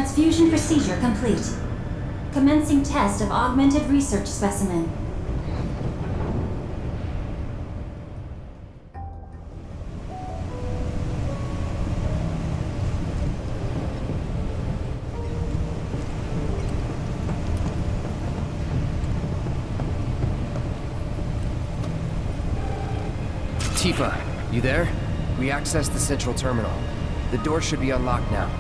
Transfusion procedure complete. Commencing test of augmented research specimen. Tifa, you there? We accessed the central terminal. The door should be unlocked now.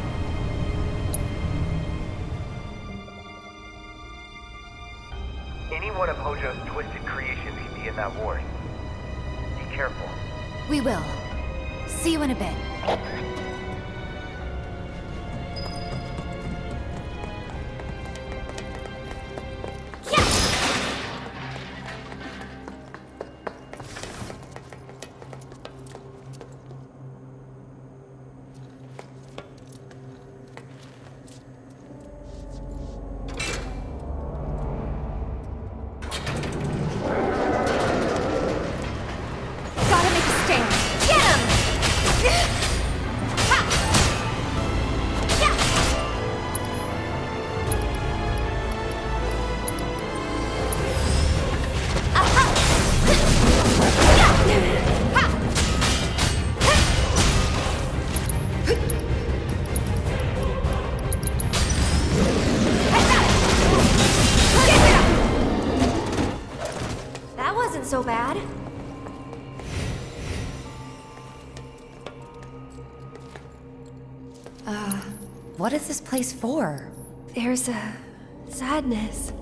Any one of Hojo's twisted creations could be in that ward. Be careful. We will. See you in a bit. So bad. What is this place for? There's a sadness.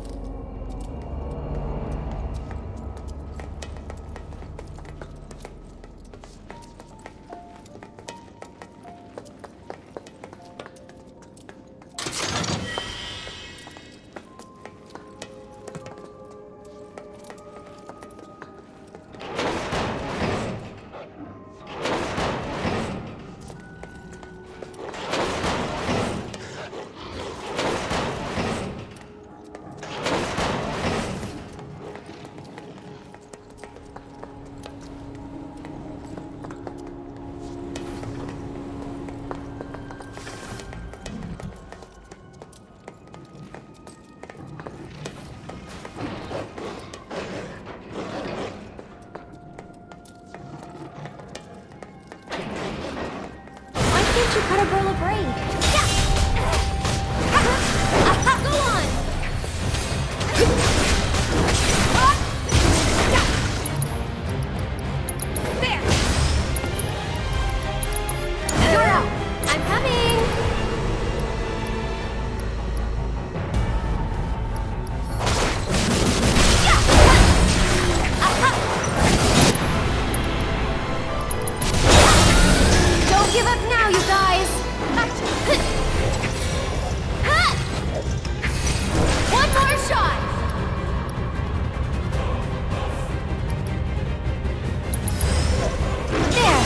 You cut a girl a braid. Go on! There! You're out! I'm coming! Don't give up now, you guys! One more shot! There!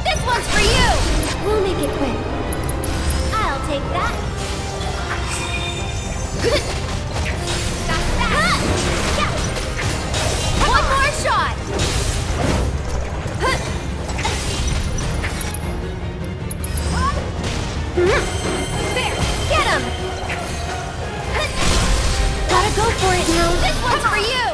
This one's for you! We'll make it quick. I'll take that. Got that! One more shot! There! Get him! Gotta go for it now. This one's for you!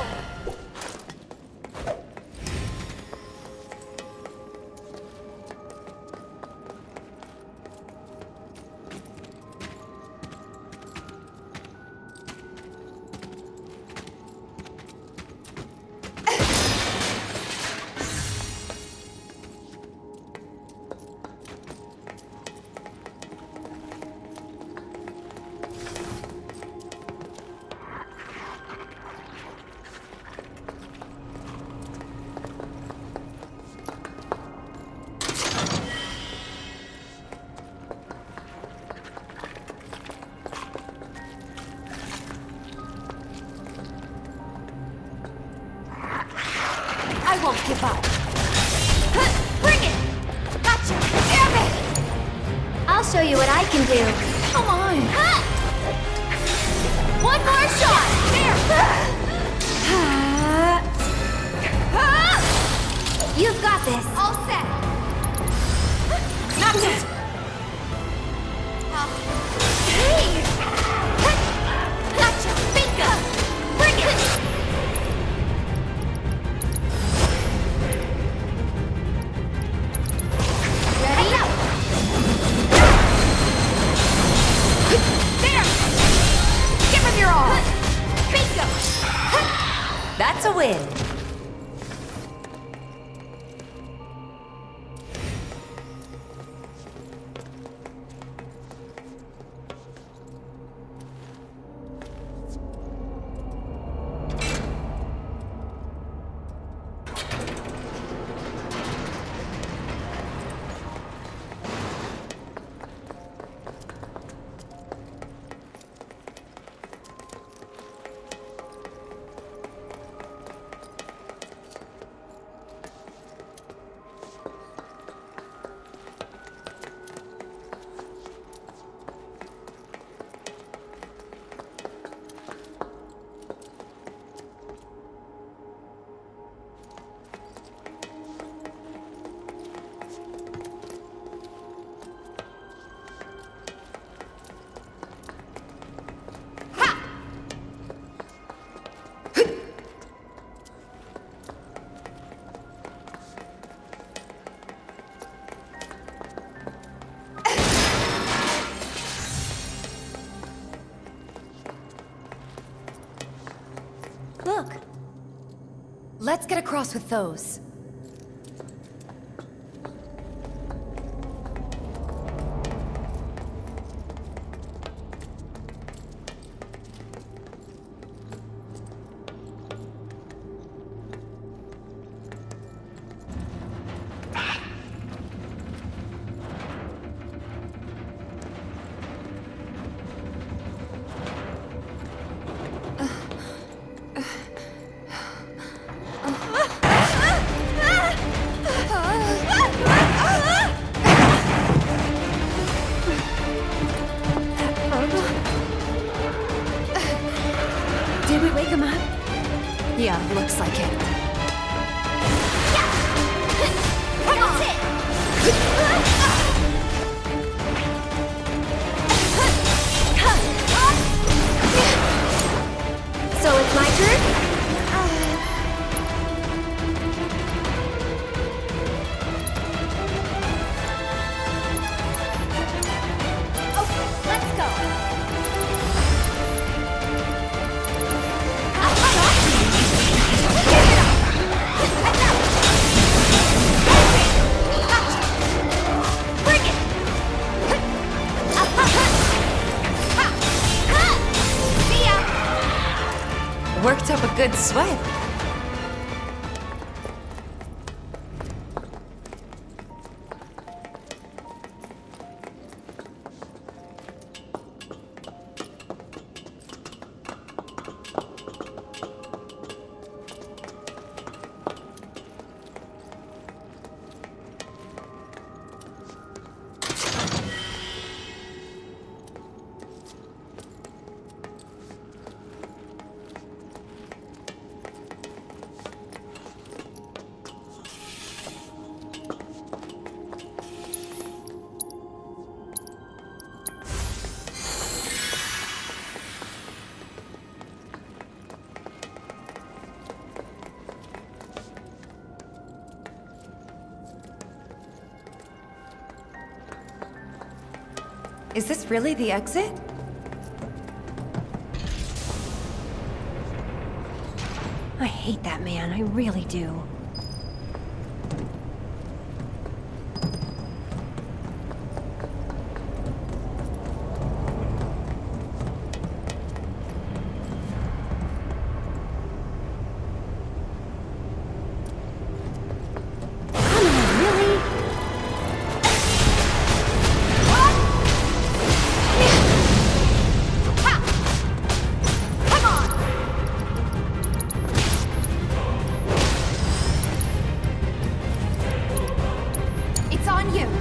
I won't give up. Bring it! Gotcha! Damn it! I'll show you what I can do. Come on! One more shot! There! You've got this. All set. in! Look! Let's get across with those. Did we wake him up? Yeah, looks like it. So it's my turn? Worked up a good sweat. Is this really the exit? I hate that man, I really do.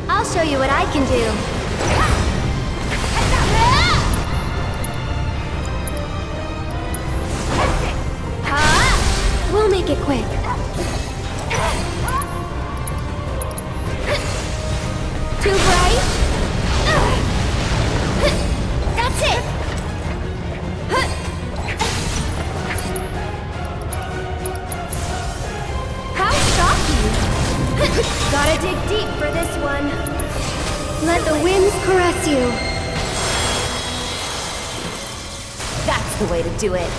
I'll show you what I can do. We'll make it quick. Too bright? That's it! How shocking! Gotta dig deep for this one. Let the winds caress you. That's the way to do it.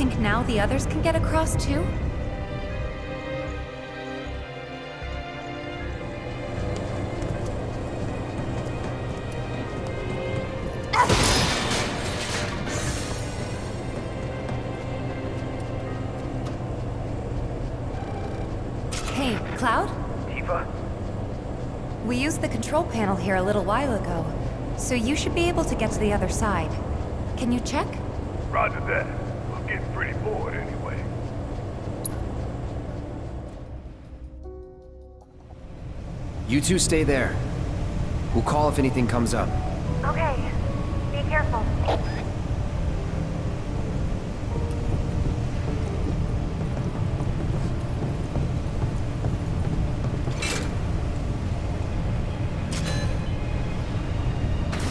think now the others can get across too? Hey, Cloud? Tifa? We used the control panel here a little while ago, so you should be able to get to the other side. Can you check? Roger that. We're getting pretty bored anyway. You two stay there. We'll call if anything comes up. Okay. Be careful.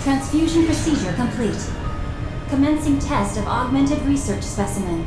Transfusion procedure complete. Commencing test of augmented research specimen.